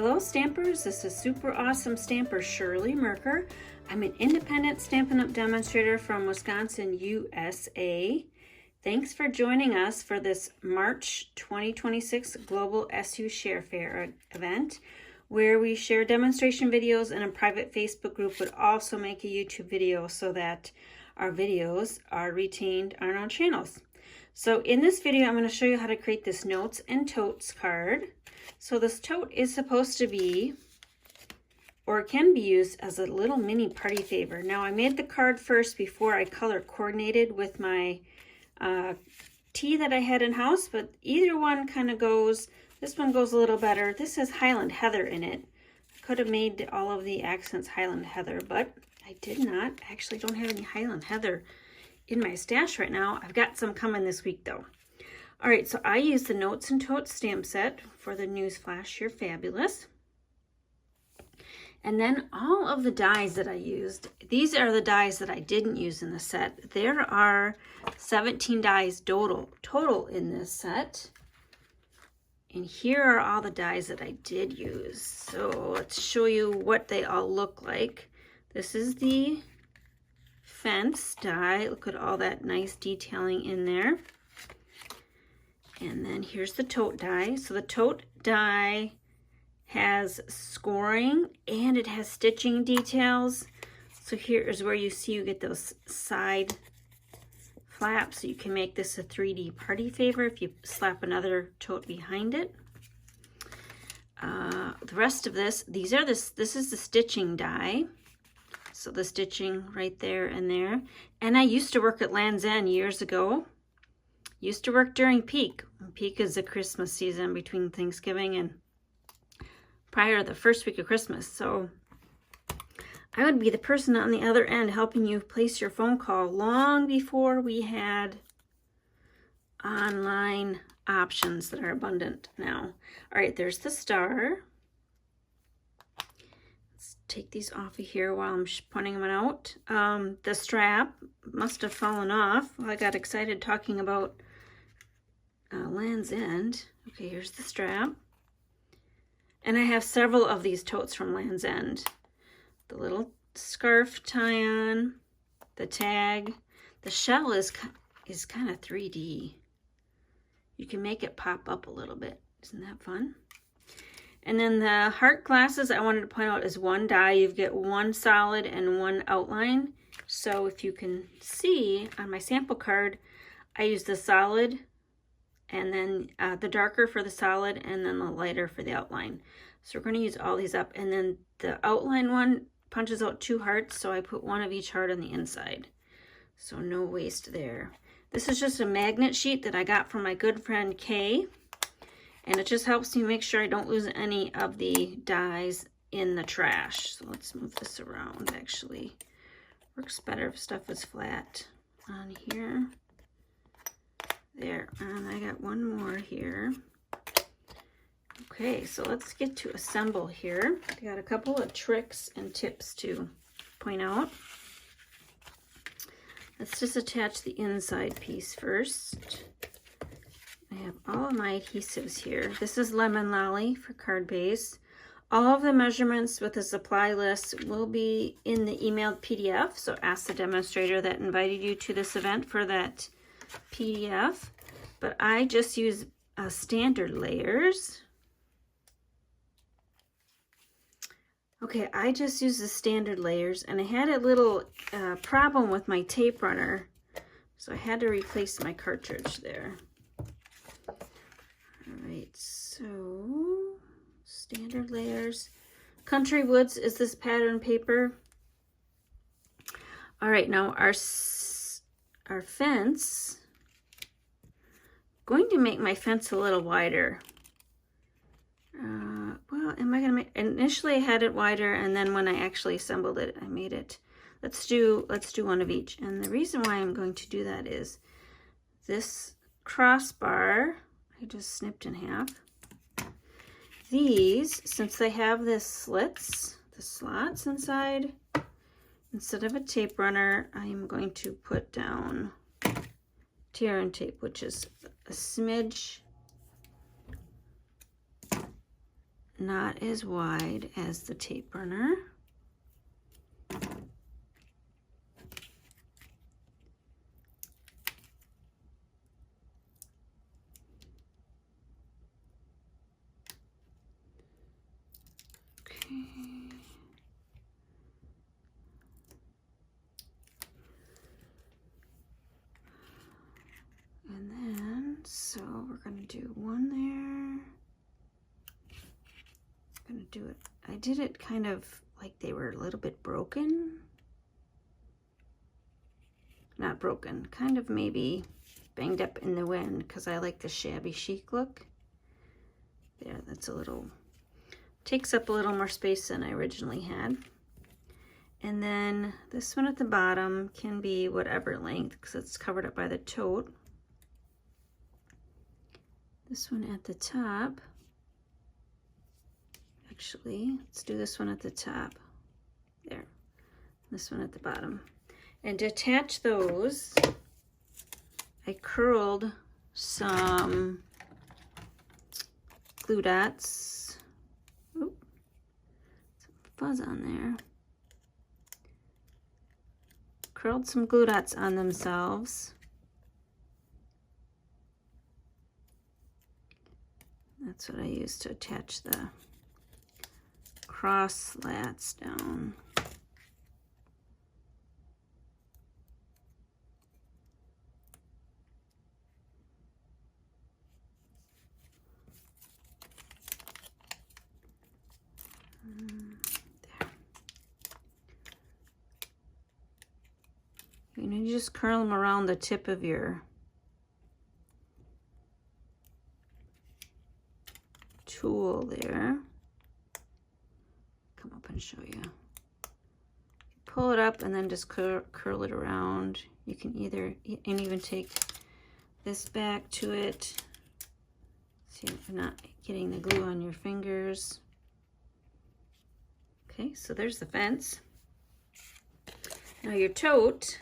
Hello Stampers, this is super awesome stamper Shirley Merker. I'm an independent Stampin' Up! Demonstrator from Wisconsin, USA. Thanks for joining us for this March 2026 Global SU Share Fair event, where we share demonstration videos in a private Facebook group, but also make a YouTube video so that our videos are retained on our channels. So in this video, I'm going to show you how to create this Notes and Totes card. So this tote is supposed to be, or can be used as a little mini party favor. Now I made the card first before I color coordinated with my tea that I had in house, but either one kind of goes. This one goes a little better. This has Highland Heather in it. I could have made all of the accents Highland Heather, but I did not. I actually don't have any Highland Heather in my stash right now. I've got some coming this week though. All right, so I use the Notes and Totes stamp set for the Newsflash You're Fabulous. And then all of the dies that I used, these are the dies that I didn't use in the set. There are 17 dies total in this set. And here are all the dies that I did use. So let's show you what they all look like. This is the fence die. Look at all that nice detailing in there. And then here's the tote die. So the tote die has scoring and it has stitching details. So here is where you see you get those side flaps. So you can make this a 3D party favor if you slap another tote behind it. The rest of this is the stitching die. So the stitching right there and there. And I used to work at Land's End years ago. Used to work during peak. Peak is the Christmas season between Thanksgiving and prior to the first week of Christmas. So I would be the person on the other end helping you place your phone call long before we had online options that are abundant now. All right, there's the star. Let's take these off of here while I'm pointing them out. The strap must have fallen off. I got excited talking about Land's End. Okay, here's the strap. And I have several of these totes from Land's End. The little scarf tie-on, the tag. The shell is kind of 3D. You can make it pop up a little bit. Isn't that fun? And then the heart glasses I wanted to point out is one die. You get one solid and one outline. So if you can see on my sample card, I use the solid and then the darker for the solid and then the lighter for the outline. So we're going to use all these up. And then the outline one punches out 2 hearts, so I put one of each heart on the inside. So no waste there. This is just a magnet sheet that I got from my good friend Kay. And it just helps me make sure I don't lose any of the dies in the trash. So let's move this around. Actually, works better if stuff is flat on here. There, and I got one more here. Okay, so let's get to assemble here. I got a couple of tricks and tips to point out. Let's just attach the inside piece first. I have all of my adhesives here. This is Lemon Lolly for card base. All of the measurements with the supply list will be in the emailed PDF, so ask the demonstrator that invited you to this event for that PDF. But I just use standard layers. Okay, I just use the standard layers, and I had a little problem with my tape runner, so I had to replace my cartridge there. All right, so standard layers. Country Woods is this pattern paper. All right, now our fence. Going to make my fence a little wider. Well, am I gonna make? Initially, I had it wider, and then when I actually assembled it, I made it. Let's do one of each. And the reason why I'm going to do that is this crossbar I just snipped in half. These, since they have the slots inside, instead of a tape runner, I am going to put down tear and tape, which is a smidge not as wide as the tape runner. And then, so we're going to do one there. I'm going to do it. I did it kind of like they were a little bit broken. Not broken, kind of maybe banged up in the wind because I like the shabby chic look. There, that's a little, takes up a little more space than I originally had. And then this one at the bottom can be whatever length because it's covered up by the tote. This one at the top, actually, let's do this one at the top. There, this one at the bottom. And to attach those, I curled some glue dots. Oop, some fuzz on there. Curled some glue dots on themselves. That's what I use to attach the cross slats down. There. You just curl them around the tip of your tool there. Come up and show you. Pull it up and then just curl it around. You can either, and even take this back to it. See if you're not getting the glue on your fingers. Okay, so there's the fence. Now your tote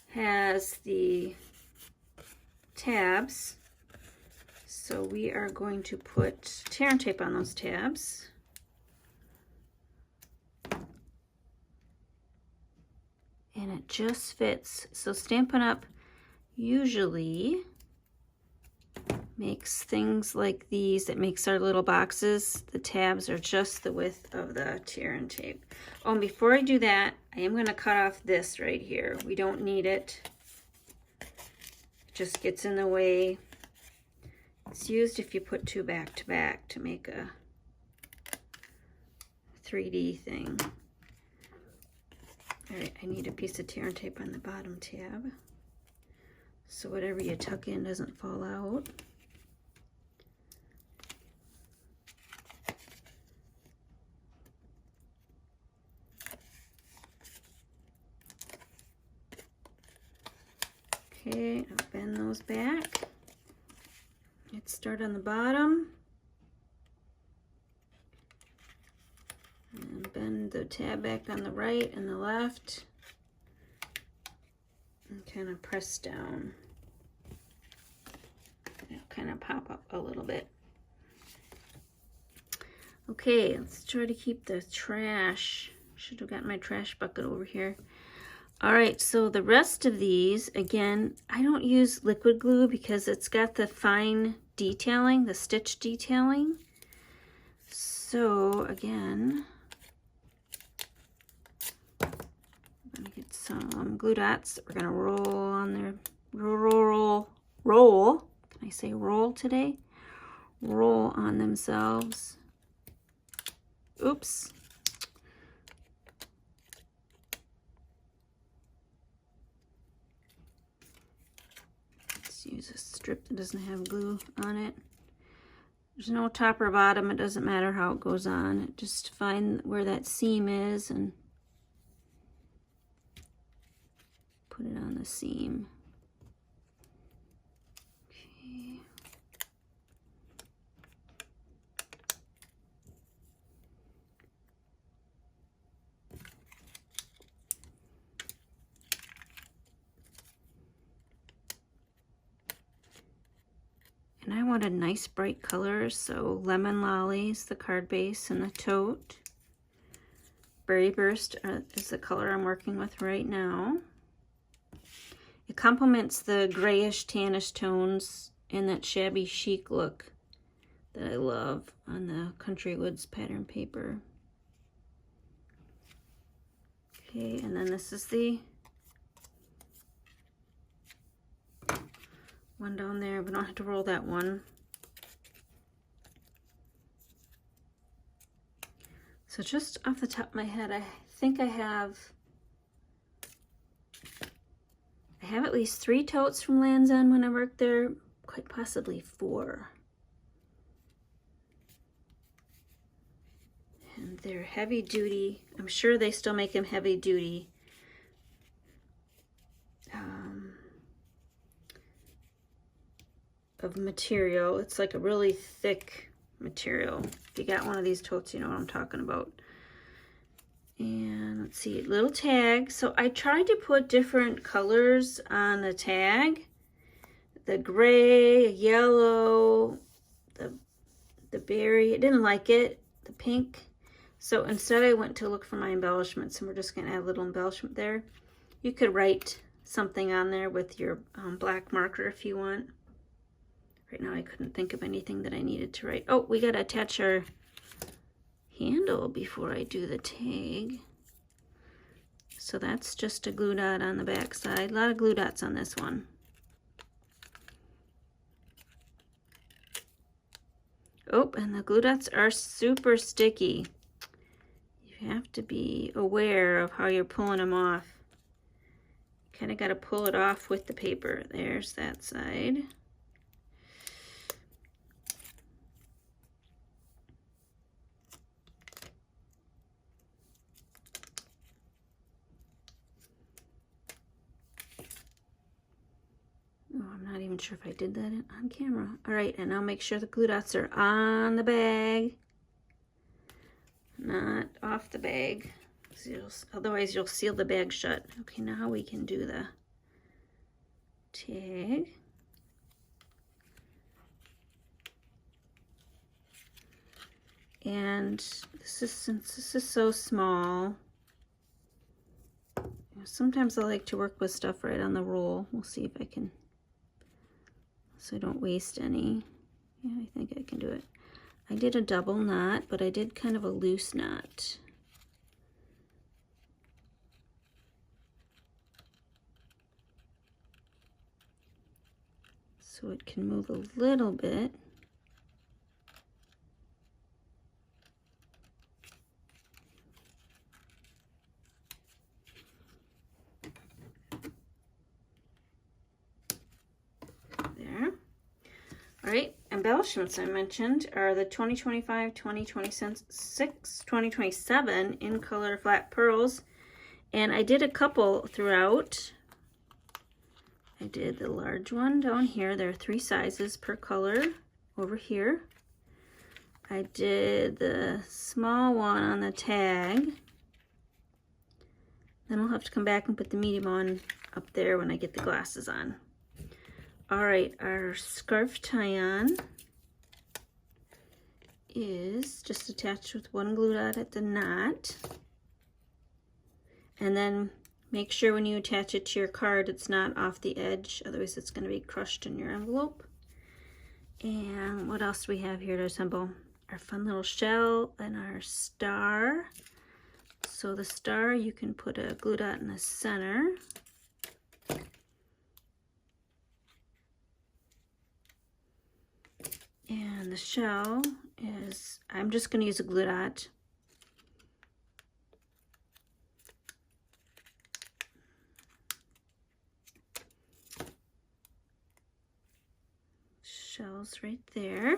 has the tabs. So we are going to put tear and tape on those tabs. And it just fits. So Stampin' Up! Usually makes things like these. It makes our little boxes. The tabs are just the width of the tear and tape. Oh, and before I do that, I am going to cut off this right here. We don't need it. It just gets in the way. It's used if you put two back to back to make a 3D thing. All right, I need a piece of tear and tape on the bottom tab, so whatever you tuck in doesn't fall out. Okay, I'll bend those back. Let's start on the bottom. And bend the tab back on the right and the left. And kind of press down. It'll kind of pop up a little bit. Okay, let's try to keep the trash. Should have got my trash bucket over here. All right, so the rest of these, again, I don't use liquid glue because it's got the fine detailing, the stitch detailing. So again, I'm gonna get some glue dots that we're gonna roll on there. Roll. Can I say roll today? Roll on themselves. Oops. Use a strip that doesn't have glue on it. There's no top or bottom. It doesn't matter how it goes on. Just find where that seam is and put it on the seam. Okay. wanted nice bright colors, so Lemon Lollies, the card base, and the tote. Berry Burst is the color I'm working with right now. It complements the grayish tannish tones and that shabby chic look that I love on the Country Woods pattern paper. Okay, and then this is the one down there. We don't have to roll that one. So just off the top of my head, I think I have at least 3 totes from Land's End when I worked there, quite possibly 4. And they're heavy duty. I'm sure they still make them heavy duty. Of material. It's like a really thick material. If you got one of these totes, you know what I'm talking about. And let's see, little tag. So I tried to put different colors on the tag. The gray, yellow, the berry. I didn't like it. The pink. So instead I went to look for my embellishments, and we're just going to add a little embellishment there. You could write something on there with your black marker if you want. Right now I couldn't think of anything that I needed to write. Oh, we got to attach our handle before I do the tag. So that's just a glue dot on the back side. A lot of glue dots on this one. Oh, and the glue dots are super sticky. You have to be aware of how you're pulling them off. Kind of got to pull it off with the paper. There's that side. Oh, I'm not even sure if I did that on camera. All right, and I'll make sure the glue dots are on the bag, not off the bag. Otherwise, you'll seal the bag shut. Okay, now we can do the tag. And since this is so small, sometimes I like to work with stuff right on the roll. We'll see if I can, so I don't waste any. Yeah, I think I can do it. I did a double knot, but I did kind of a loose knot. So it can move a little bit. There. All right, embellishments I mentioned are the 2025, 2026, 2027 in color flat pearls. And I did a couple throughout. I did the large one down here. There are 3 sizes per color over here. I did the small one on the tag. Then I'll have to come back and put the medium one up there when I get the glasses on. All right, our scarf tie-on is just attached with 1 glue dot at the knot. And then make sure when you attach it to your card, it's not off the edge, otherwise it's going to be crushed in your envelope. And what else do we have here to assemble? Our fun little shell and our star. So the star, you can put a glue dot in the center. And the shell is, I'm just going to use a glue dot. Shells right there.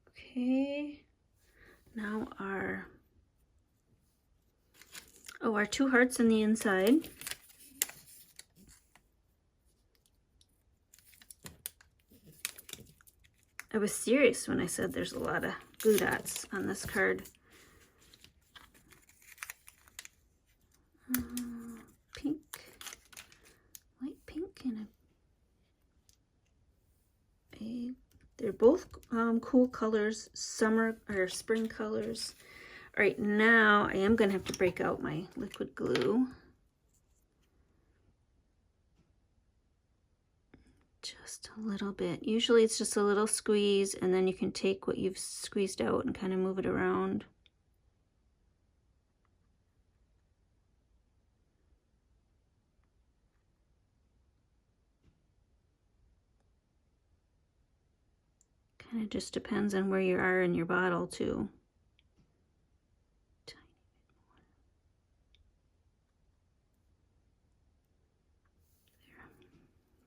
Okay, now our 2 hearts on the inside. I was serious when I said there's a lot of glue dots on this card. Pink, light pink, and Okay, they're both cool colors, summer or spring colors. All right, now I am gonna have to break out my liquid glue. Just a little bit. Usually it's just a little squeeze, and then you can take what you've squeezed out and kind of move it around. Kind of just depends on where you are in your bottle too.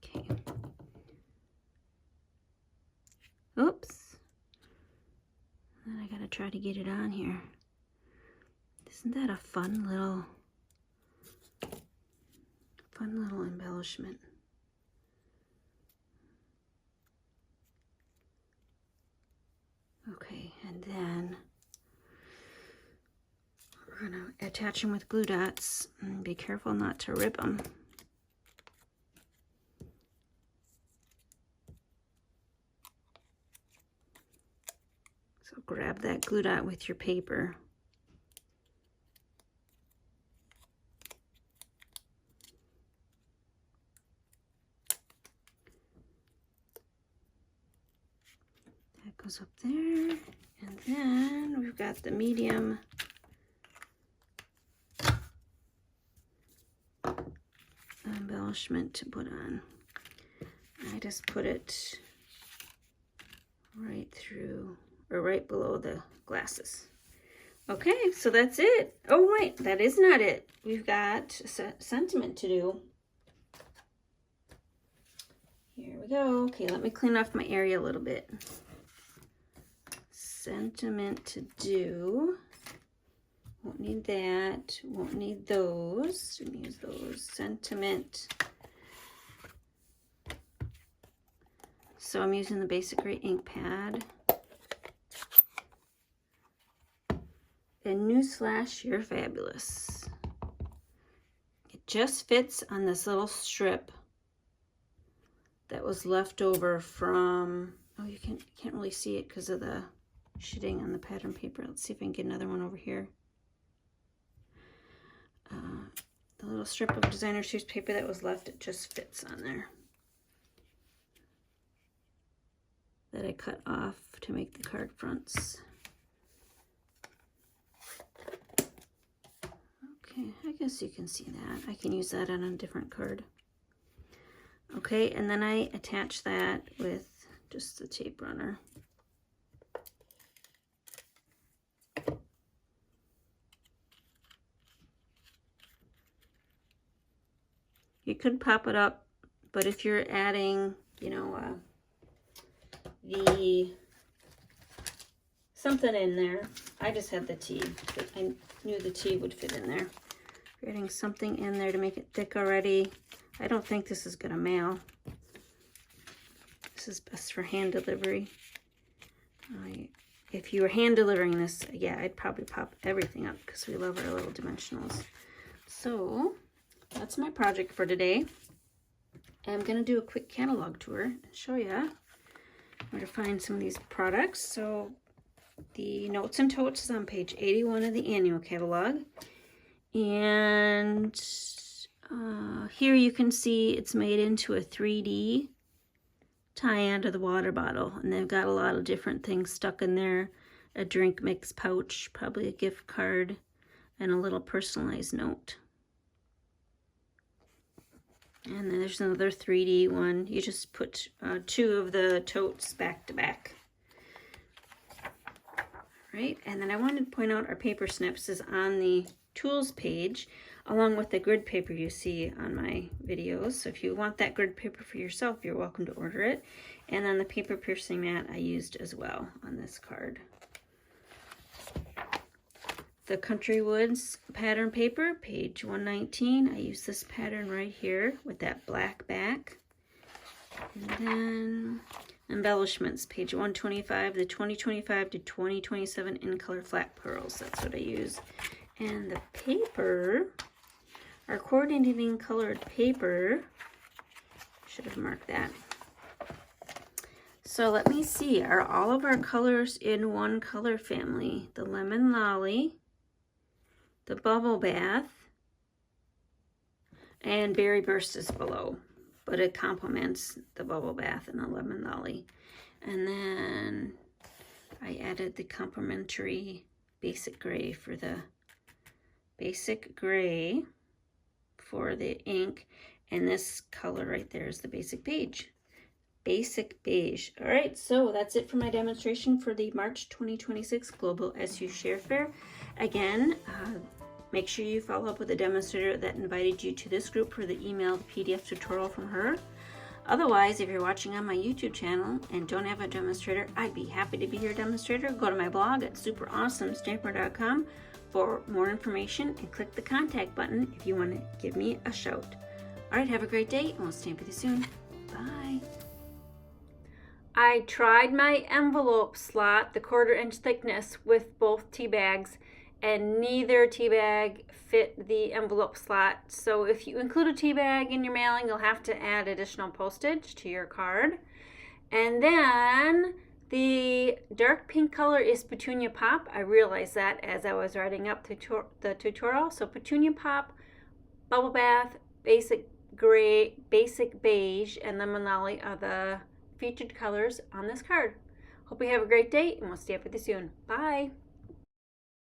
Okay. Oops. Then I gotta try to get it on here. Isn't that a fun little embellishment? Okay, and then we're gonna attach them with glue dots. And be careful not to rip them. So grab that glue dot with your paper. That goes up there, and then we've got the medium embellishment to put on. I just put it right through, or right below the glasses. Okay, so that's it. Oh wait, that is not it. We've got a sentiment to do. Here we go. Okay, let me clean off my area a little bit. Sentiment to do. Won't need that. Won't need those. Didn't use those. Sentiment. So I'm using the Basic Gray ink pad. And newsflash, you're fabulous. It just fits on this little strip that was left over from, oh, you can't really see it because of the shitting on the pattern paper. Let's see if I can get another one over here. The little strip of designer series paper that was left, it just fits on there. That I cut off to make the card fronts. Okay, I guess you can see that. I can use that on a different card. Okay, and then I attach that with just the tape runner. You could pop it up, but if you're adding, you know, something in there, I just had the tea. I knew the tea would fit in there. If you're adding something in there to make it thick already, I don't think this is gonna mail. This is best for hand delivery. If you were hand delivering this, yeah, I'd probably pop everything up because we love our little dimensionals. So that's my project for today. I'm gonna do a quick catalog tour and show you where to find some of these products. So the Notes and Totes is on page 81 of the annual catalog. And here you can see it's made into a 3D tie onto the water bottle. And they've got a lot of different things stuck in there. A drink mix pouch, probably a gift card, and a little personalized note. And then there's another 3D one. You just put two of the totes back to back. Right, and then I wanted to point out our paper snips is on the tools page, along with the grid paper you see on my videos. So if you want that grid paper for yourself, you're welcome to order it. And then the paper piercing mat I used as well on this card. The Country Woods pattern paper, page 119. I use this pattern right here with that black back. And then embellishments, page 125, the 2025 to 2027 in color flat pearls. That's what I use. And the paper, our coordinating colored paper, should have marked that. So let me see, are all of our colors in one color family? The Lemon Lolly, the Bubble Bath, and Berry Burst is below, but it complements the Bubble Bath and the Lemon Lolly. And then I added the complementary basic gray for the ink, and this color right there is the basic beige. All right, so that's it for my demonstration for the March 2026 Global SU Share Fair. Again, make sure you follow up with the demonstrator that invited you to this group for the emailed PDF tutorial from her. Otherwise, if you're watching on my YouTube channel and don't have a demonstrator, I'd be happy to be your demonstrator. Go to my blog at superawesomestamper.com for more information and click the contact button if you want to give me a shout. All right, have a great day, and we'll stamp with you soon. Bye. I tried my envelope slot, the 1/4 inch thickness, with both tea bags, and neither tea bag fit the envelope slot. So if you include a tea bag in your mailing, you'll have to add additional postage to your card. And then the dark pink color is Petunia Pop. I realized that as I was writing up the tutorial. So Petunia Pop, Bubble Bath, Basic Gray, Basic Beige, and Lemon Lolly are the featured colors on this card. Hope you have a great day, and we'll stamp with you soon. Bye.